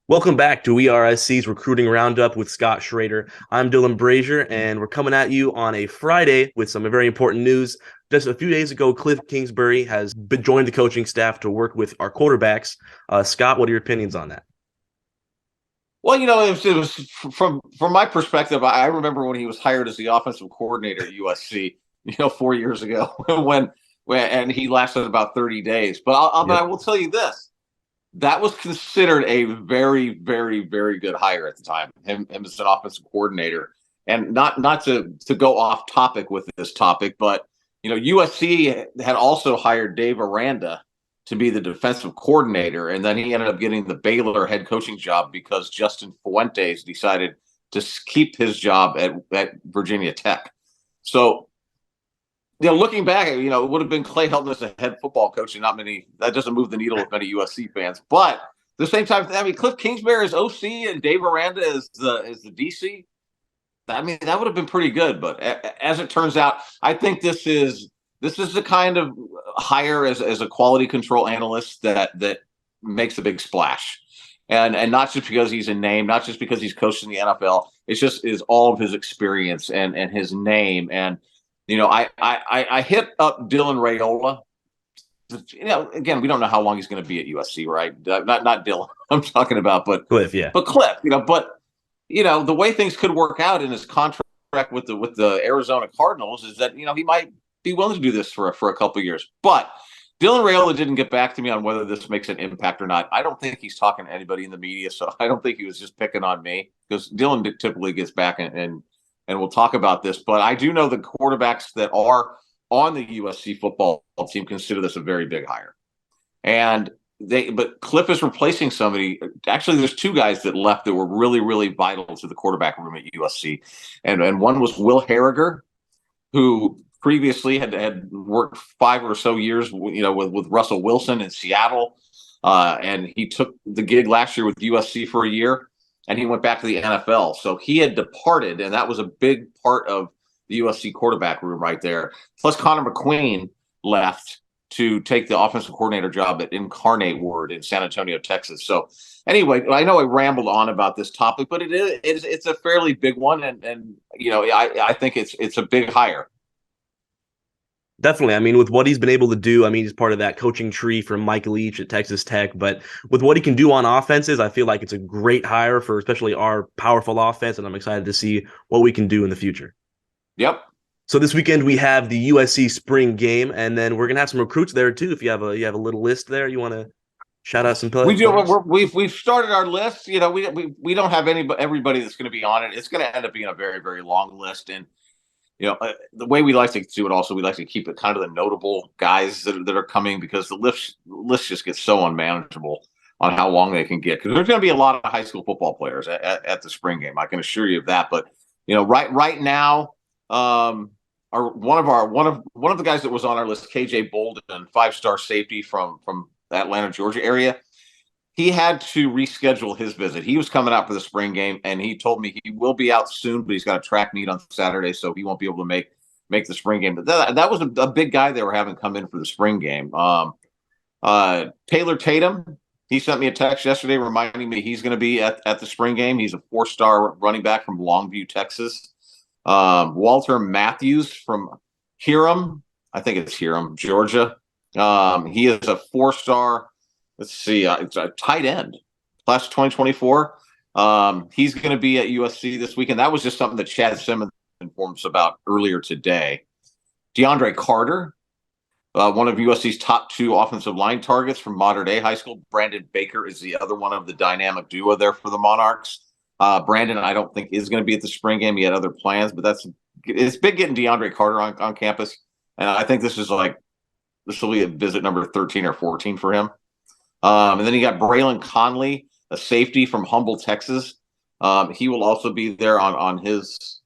Welcome back to WeAreSC's Recruiting Roundup with Scott Schrader. I'm Dylan Brashier, and we're coming at you on a Friday with some very important news. Just a few days ago, Kliff Kingsbury has joined the coaching staff to work with our quarterbacks. Scott, what are your opinions on that? Well, it was from my perspective. I remember when he was hired as the offensive coordinator at USC, 4 years ago, when and he lasted about 30 days. But I Yep. will tell you this: that was considered a very, very, very good hire at the time. Him as an offensive coordinator, and not to go off topic with this topic, but USC had also hired Dave Aranda to be the defensive coordinator, and then he ended up getting the Baylor head coaching job because Justin Fuentes decided to keep his job at Virginia Tech. So, looking back, it would have been Clay Helton as a head football coach, and not many. That doesn't move the needle with many USC fans. But at the same time, I mean, Kliff Kingsbury is OC and Dave Aranda is the DC. I mean, that would have been pretty good. But as it turns out, I think this is the kind of hire as a quality control analyst that makes a big splash, and not just because he's a name, not just because he's coached in the NFL. It's just is all of his experience and his name. And I hit up Dylan Raiola. Again, we don't know how long he's going to be at USC, right? Not Dylan. I'm talking about, but Kliff, yeah. Kliff. The way things could work out in his contract with the Arizona Cardinals is that he might be willing to do this for a couple of years. But Dylan Raiola didn't get back to me on whether this makes an impact or not. I don't think he's talking to anybody in the media, so I don't think he was just picking on me, because Dylan typically gets back and we'll talk about this. But I do know the quarterbacks that are on the USC football team consider this a very big hire. But Kliff is replacing somebody. Actually, there's two guys that left that were really, really vital to the quarterback room at USC. And one was Will Harriger, who previously had worked 5 or so years, with Russell Wilson in Seattle. And he took the gig last year with USC for a year, and he went back to the NFL. So he had departed, and that was a big part of the USC quarterback room right there. Plus, Connor McQueen left to take the offensive coordinator job at Incarnate Word in San Antonio, Texas. So anyway, I know I rambled on about this topic, but it's a fairly big one, and I think it's a big hire. Definitely. I mean, with what he's been able to do, I mean, he's part of that coaching tree from Mike Leach at Texas Tech. But with what he can do on offenses, I feel like it's a great hire for especially our powerful offense, and I'm excited to see what we can do in the future. Yep. So this weekend we have the USC spring game, and then we're gonna have some recruits there too. If you have a little list there, you want to shout out some We do. players? We've started our list. We don't have everybody that's going to be on it. It's going to end up being a very, very long list. And the way we like to do it, also, we like to keep it kind of the notable guys that are coming, because the list just gets so unmanageable on how long they can get. Because there's going to be a lot of high school football players at the spring game. I can assure you of that. But right now, one of the guys that was on our list, KJ Bolden, 5-star safety from the Atlanta, Georgia area. He had to reschedule his visit. He was coming out for the spring game, and he told me he will be out soon, but he's got a track meet on Saturday, so he won't be able to make the spring game. But that was a big guy they were having come in for the spring game. Taylor Tatum, he sent me a text yesterday reminding me he's going to be at the spring game. He's a 4-star running back from Longview, Texas. Walter Matthews from Hiram, I think it's Hiram, Georgia. He is a 4-star. Let's see, it's a tight end, class of 2024. He's going to be at USC this weekend. That was just something that Chad Simmons informed us about earlier today. DeAndre Carter, one of USC's top 2 offensive line targets from Mater Dei High School. Brandon Baker is the other one of the dynamic duo there for the Monarchs. Brandon, I don't think, is going to be at the spring game. He had other plans, but it's big getting DeAndre Carter on campus. And I think this will be a visit number 13 or 14 for him. And then you got Braylon Conley, a safety from Humble, Texas. He will also be there on his,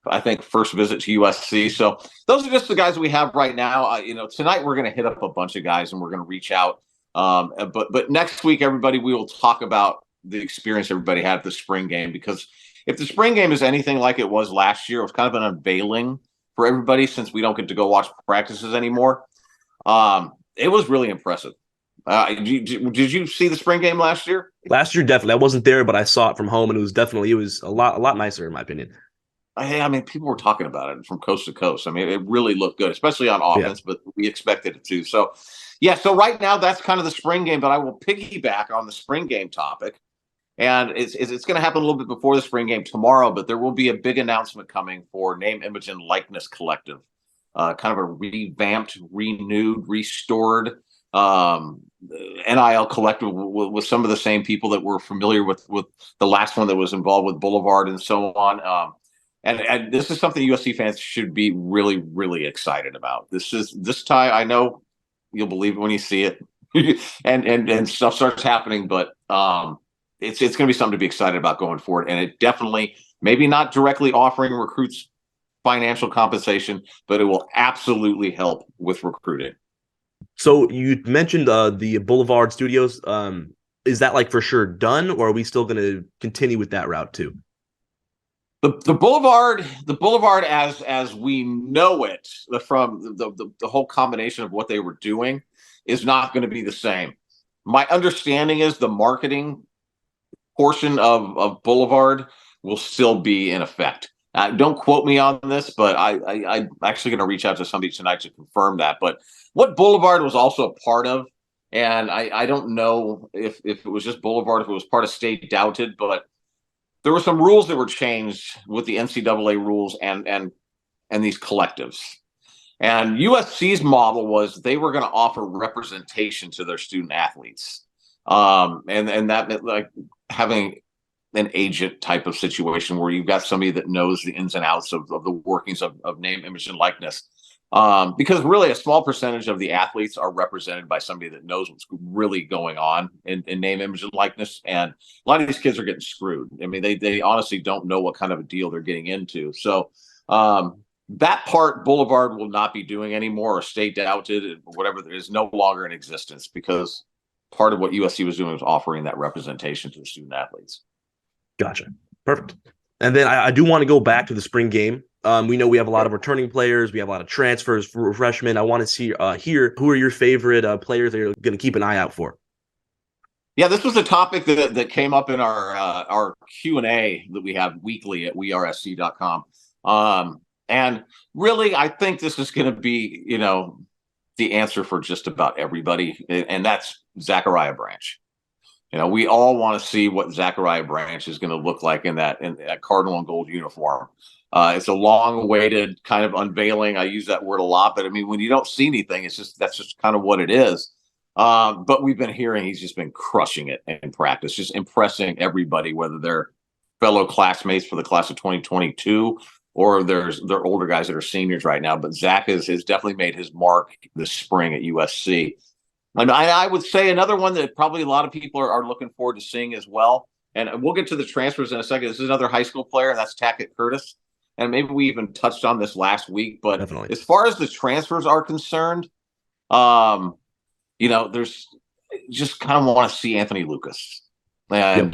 I think, first visit to USC. So those are just the guys we have right now. Tonight we're going to hit up a bunch of guys, and we're going to reach out. But next week, everybody, we will talk about the experience everybody had at the spring game, because if the spring game is anything like it was last year, it was kind of an unveiling for everybody, since we don't get to go watch practices anymore. It was really impressive. Did you see the spring game last year? Last year, definitely. I wasn't there, but I saw it from home, and it was a lot nicer in my opinion. I mean, people were talking about it from coast to coast. I mean, it really looked good, especially on Yeah. offense, but we expected it to. So, yeah, so right now that's kind of the spring game, but I will piggyback on the spring game topic. And it's going to happen a little bit before the spring game tomorrow, but there will be a big announcement coming for Name, Image, and Likeness Collective. Kind of a revamped, renewed, restored NIL collective with some of the same people that we're familiar with the last one that was involved with Boulevard and so on. And this is something USC fans should be really, really excited about. This time, I know you'll believe it when you see it, and stuff starts happening, but it's going to be something to be excited about going forward. And it definitely, maybe not directly offering recruits financial compensation, but it will absolutely help with recruiting. So you mentioned the Boulevard Studios. Is that like for sure done, or are we still going to continue with that route too? The Boulevard as we know it from the whole combination of what they were doing is not going to be the same. My understanding is the marketing portion of Boulevard will still be in effect. Don't quote me on this, but I'm actually going to reach out to somebody tonight to confirm that. But what Boulevard was also a part of, and I don't know if it was just Boulevard, if it was part of Stay Doubted, but there were some rules that were changed with the NCAA rules and these collectives. And USC's model was they were going to offer representation to their student athletes. And that meant like having an agent type of situation where you've got somebody that knows the ins and outs of the workings of name, image, and likeness. Because really a small percentage of the athletes are represented by somebody that knows what's really going on in name, image, and likeness. And a lot of these kids are getting screwed. I mean, they honestly don't know what kind of a deal they're getting into. So that part Boulevard will not be doing anymore, or Stay Doubted, or whatever, is no longer in existence, because part of what USC was doing was offering that representation to the student athletes. Gotcha. Perfect. And then I do want to go back to the spring game. We know we have a lot of returning players. We have a lot of transfers for freshmen. I want to see here, who are your favorite players that you're going to keep an eye out for? Yeah, this was a topic that came up in our Q&A that we have weekly at WeAreSC.com. And really, I think this is going to be, the answer for just about everybody, and that's Zachariah Branch. We all want to see what Zachariah Branch is going to look like in that Cardinal and gold uniform. It's a long-awaited kind of unveiling. I use that word a lot, but I mean, when you don't see anything, that's just kind of what it is. But we've been hearing he's just been crushing it in practice, just impressing everybody, whether they're fellow classmates for the class of 2022 or they're older guys that are seniors right now. But Zach has definitely made his mark this spring at USC. And I would say another one that probably a lot of people are looking forward to seeing as well. And we'll get to the transfers in a second. This is another high school player, and that's Tackett Curtis. And maybe we even touched on this last week. But definitely, as far as the transfers are concerned, there's just kind of want to see Anthony Lucas. And,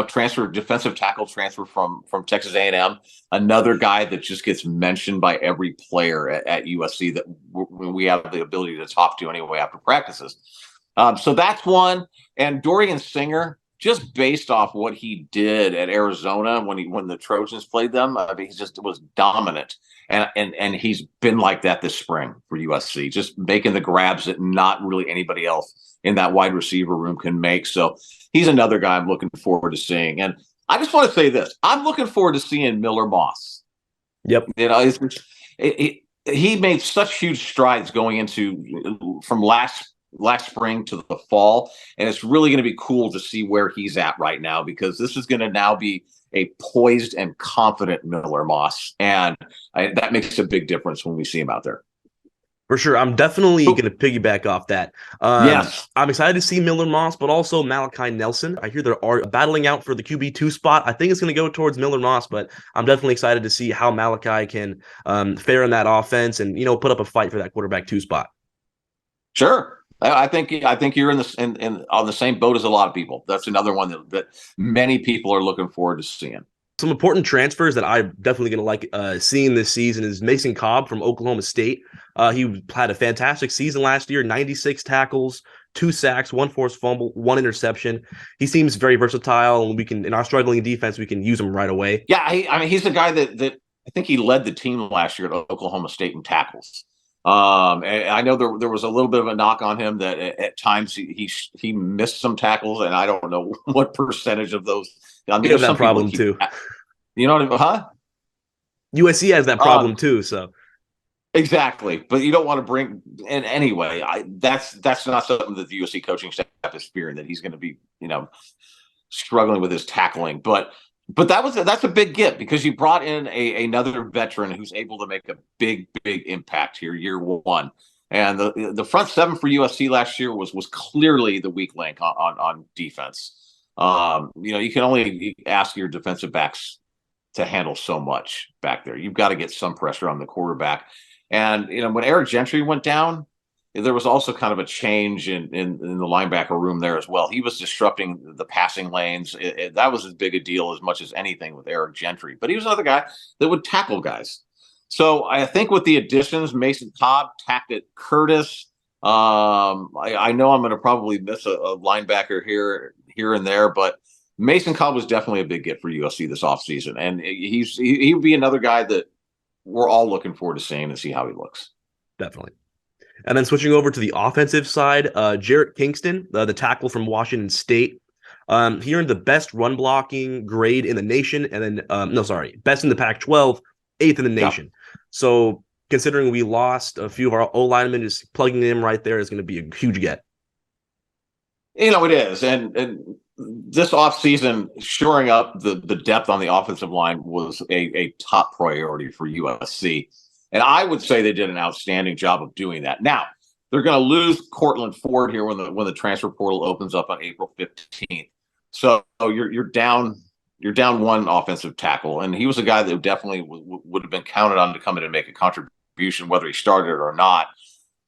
transfer, defensive tackle transfer from Texas A&M, another guy that just gets mentioned by every player at USC that we have the ability to talk to anyway after practices. So that's one. And Dorian Singer, just based off what he did at Arizona when the Trojans played them, he just was dominant. And he's been like that this spring for USC, just making the grabs that not really anybody else in that wide receiver room can make. So he's another guy I'm looking forward to seeing. And I just want to say this. I'm looking forward to seeing Miller Moss. Yep. He made such huge strides going into from last spring to the fall. And it's really going to be cool to see where he's at right now, because this is going to now be a poised and confident Miller Moss. And that makes a big difference when we see him out there. For sure. I'm definitely going to piggyback off that. Yes. I'm excited to see Miller Moss, but also Malachi Nelson. I hear they are battling out for the QB2 spot. I think it's going to go towards Miller Moss, but I'm definitely excited to see how Malachi can fare in that offense and, put up a fight for that quarterback 2 spot. Sure. I think you're on the same boat as a lot of people. That's another one that many people are looking forward to seeing. Some important transfers that I'm definitely going to like seeing this season is Mason Cobb from Oklahoma State. He had a fantastic season last year, 96 tackles, 2 sacks, 1 forced fumble, 1 interception. He seems very versatile, and we can, in our struggling defense, we can use him right away. Yeah, I mean, he's a guy that I think he led the team last year at Oklahoma State in tackles. And I know there was a little bit of a knock on him that at times he missed some tackles, and I don't know what percentage of those. I mean, We have there's that some people problem too. you know what I mean? Huh? USC has that problem too. So exactly, but you don't want to bring in anyway. That's not something that the USC coaching staff is fearing, that he's going to be struggling with his tackling, but that's a big get, because you brought in another veteran who's able to make a big impact here year one. And the front seven for USC last year was clearly the weak link on defense. You can only ask your defensive backs to handle so much back there. You've got to get some pressure on the quarterback. And when Eric Gentry went down, there was also kind of a change in the linebacker room there as well. He was disrupting the passing lanes. That was as big a deal as much as anything with Eric Gentry. But he was another guy that would tackle guys. So I think with the additions, Mason Cobb, Tackett Curtis, I know I'm going to probably miss a linebacker here and there, but Mason Cobb was definitely a big get for USC this offseason. And he would be another guy that we're all looking forward to seeing and see how he looks. Definitely. And then switching over to the offensive side, Jarrett Kingston, the tackle from Washington State. He earned the best run blocking grade in the nation, and then best in the Pac-12, 8th in the nation. Yeah. So considering we lost a few of our O-linemen, just plugging him right there is going to be a huge get. It is, and this offseason, shoring up the depth on the offensive line was a top priority for USC. And I would say they did an outstanding job of doing that. Now, they're going to lose Cortland Ford here when the transfer portal opens up on April 15th. So you're down 1 offensive tackle, and he was a guy that definitely would have been counted on to come in and make a contribution, whether he started or not.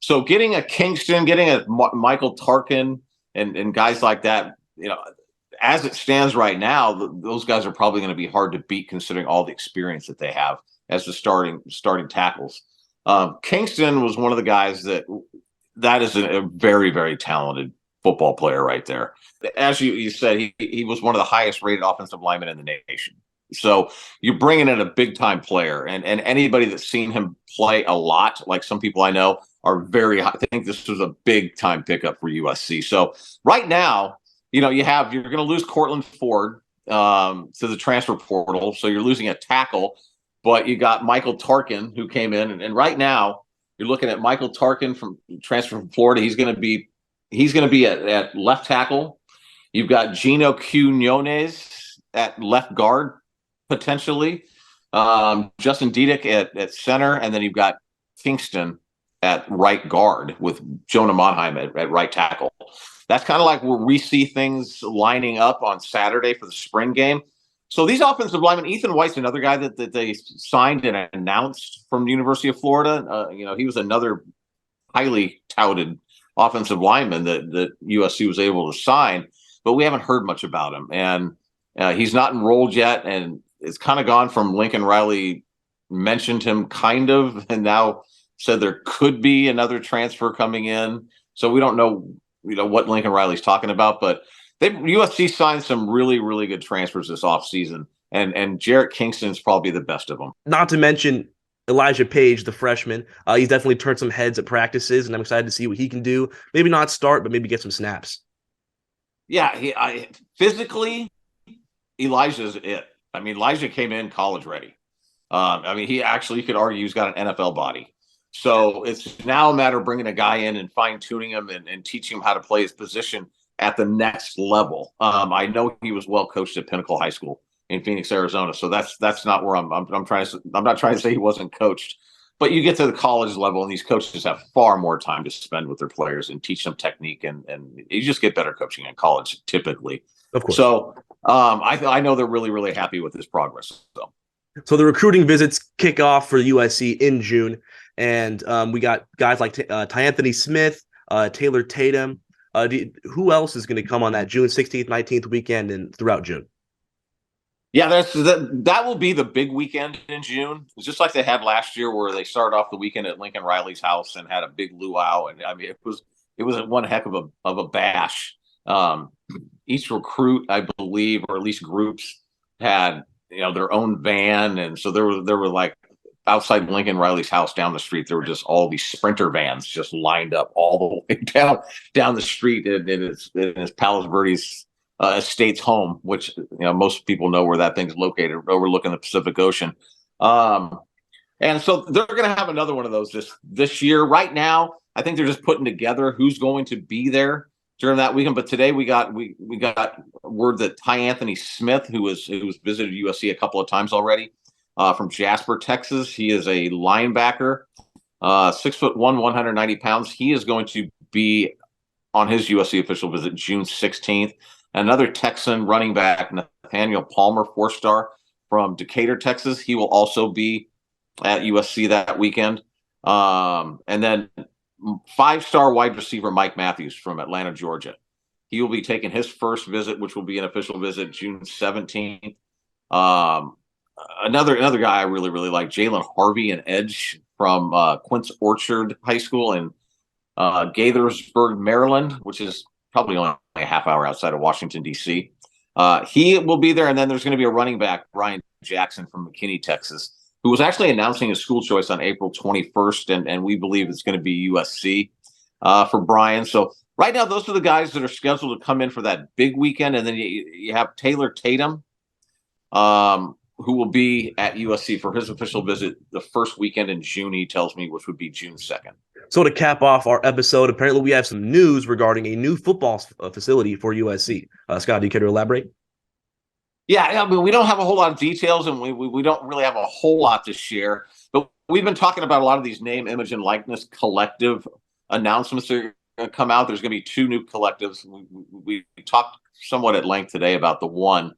So getting a Kingston, getting a Michael Tarkin, and guys like that, as it stands right now, those guys are probably going to be hard to beat considering all the experience that they have as the starting tackles. Kingston was one of the guys that is a very, very talented football player right there. As you said, he was one of the highest rated offensive linemen in the nation. So you're bringing in a big time player, and anybody that's seen him play a lot, like some people I know, are very high. I think this was a big time pickup for USC. So right now, you're going to lose Cortland Ford to the transfer portal. So you're losing a tackle, but you got Michael Tarkin, who came in, and right now you're looking at Michael Tarkin from transfer from Florida. He's going to be at left tackle. You've got Gino Quinones at left guard, potentially. Justin Diedick at center, and then you've got Kingston at right guard with Jonah Monheim at right tackle. That's kind of like where we see things lining up on Saturday for the spring game. So these offensive linemen, Ethan White's another guy that they signed and announced from the University of Florida. He was another highly touted offensive lineman that USC was able to sign, but we haven't heard much about him. And he's not enrolled yet, and it's kind of gone from Lincoln Riley mentioned him kind of, and now said there could be another transfer coming in. So we don't know, what Lincoln Riley's talking about, but USC signed some really, really good transfers this offseason, and Jarrett Kingston's probably the best of them. Not to mention Elijah Page, the freshman. He's definitely turned some heads at practices, and I'm excited to see what he can do. Maybe not start, but maybe get some snaps. Yeah, physically, Elijah's it. I mean, Elijah came in college ready. He actually, you could argue he's got an NFL body. So it's now a matter of bringing a guy in and fine-tuning him and teaching him how to play his position at the next level. I know he was well coached at Pinnacle High School in Phoenix, Arizona. So that's not where I'm trying to. I'm not trying to say he wasn't coached, but you get to the college level, and these coaches have far more time to spend with their players and teach them technique, and you just get better coaching in college typically. Of course. So I know they're really, really happy with his progress. So the recruiting visits kick off for USC in June, and we got guys like Tyanthony Smith, Taylor Tatum. Who else is going to come on that June 16th, 19th weekend and throughout June? Yeah, that will be the big weekend in June. It's just like they had last year, where they started off the weekend at Lincoln Riley's house and had a big luau, and it it was one heck of a bash. Each recruit, I believe, or at least groups, had their own van, and so there were like outside Lincoln Riley's house down the street. There were just all these Sprinter vans just lined up all the way down the street in his Palos Verdes estate's home, which most people know where that thing's located, overlooking the Pacific Ocean. And so they're going to have another one of those this year. Right now, I think they're just putting together who's going to be there during that weekend. But today we got word that Ty Anthony Smith, who was visited USC a couple of times already, from Jasper, Texas. He is a linebacker, 6'1", 190 pounds. He is going to be on his USC official visit June 16th. Another Texan running back, Nathaniel Palmer, 4-star from Decatur, Texas. He will also be at USC that weekend. And then 5-star wide receiver Mike Matthews from Atlanta, Georgia. He will be taking his first visit, which will be an official visit June 17th. Another guy I really, really like, Jalen Harvey, an edge from Quince Orchard High School in Gaithersburg, Maryland, which is probably only a half hour outside of Washington, D.C. He will be there. And then there's going to be a running back, Brian Jackson from McKinney, Texas, who was actually announcing his school choice on April 21st, and we believe it's going to be USC for Brian. So right now, those are the guys that are scheduled to come in for that big weekend. And then you have Taylor Tatum, who will be at USC for his official visit the first weekend in June, he tells me, which would be June 2nd. So to cap off our episode, apparently we have some news regarding a new football facility for USC. Scott, do you care to elaborate? Yeah, I mean, we don't have a whole lot of details, and we don't really have a whole lot to share. But we've been talking about a lot of these name, image, and likeness collective announcements that are going to come out. There's going to be 2 new collectives. We talked somewhat at length today about the one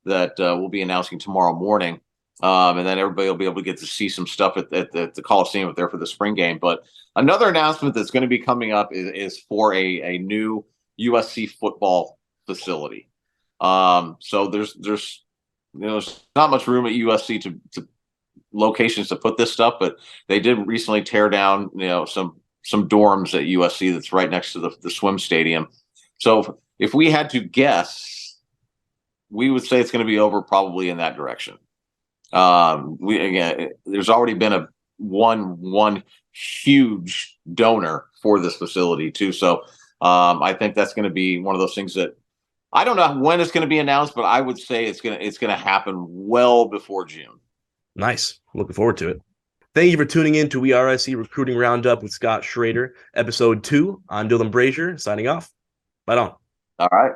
that we'll be announcing tomorrow morning. And then everybody will be able to get to see some stuff at the Coliseum up there for the spring game. But another announcement that's going to be coming up is for a new USC football facility. So there's not much room at USC to locations to put this stuff, but they did recently tear down some dorms at USC that's right next to the swim stadium. So if we had to guess, we would say it's going to be over probably in that direction. There's already been one huge donor for this facility too. So I think that's going to be one of those things that I don't know when it's going to be announced, but I would say it's going to happen well before June. Nice. Looking forward to it. Thank you for tuning in to WeAreSC Recruiting Roundup with Scott Schrader, episode 2. I'm Dylan Brashier, signing off. Right on. All right.